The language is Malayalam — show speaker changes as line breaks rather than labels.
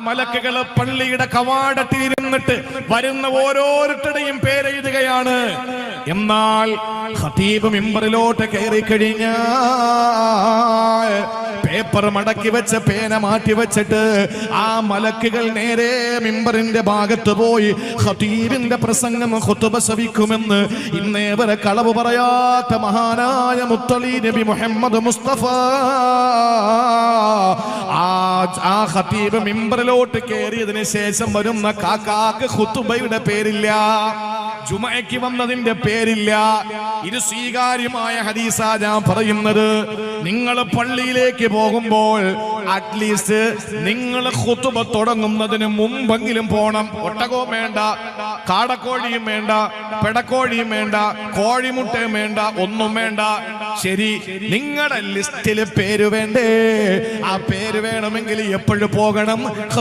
മലക്കുകൾ പള്ളിയുടെ കവാടത്തിലിരുന്നിട്ട് വരുന്ന ഓരോരുത്തരുടെയും പേരെഴുതുകയാണ്. എന്നാൽ ഖതീബ് മിമ്പറിലോട്ട് കയറി കഴിഞ്ഞാൽ പേപ്പർ മടക്കി വെച്ച പേന മാറ്റി വെച്ചിട്ട് ആ മലക്കുകൾ നേരെ മിമ്പറിന്റെ ഭാഗത്ത് പോയി ഖതീബിന്റെ പ്രസംഗം ഖുതുബ ശ്രവിക്കുമെന്ന് ഇന്നേ വരെ കളവ് പറയാത്ത മഹാനായ മുത്തലി നബി മുഹമ്മദ് മുസ്തഫ ആ ഖതീബ് മിമ്പറിലോട്ട് കയറിയതിന് ശേഷം വരുന്ന കാക്കാക്ക് ഖുതുബയുടെ പേരില്ല, ജുമഅയ്ക്ക് വന്നതിന്റെ പേരില്ല. ഇത് സ്വീകാര്യമായ ഹദീസാ ഞാൻ പറയുന്നത്. നിങ്ങൾ പള്ളിയിലേക്ക് പോകുമ്പോൾ അറ്റ്ലീസ്റ്റ് നിങ്ങൾ ഖുതുബ തുടങ്ങുന്നതിന് മുമ്പെങ്കിലും പോണം. ഒട്ടകവും വേണ്ട, കാടക്കോഴിയും വേണ്ട, പെടക്കോഴിയും വേണ്ട, കോഴിമുട്ടയും വേണ്ട, ഒന്നും വേണ്ട. ശരി, നിങ്ങളുടെ ലിസ്റ്റിൽ പേര് വേണ്ടേ? ആ പേര് വേണമെങ്കിൽ എപ്പോഴും പോകണം.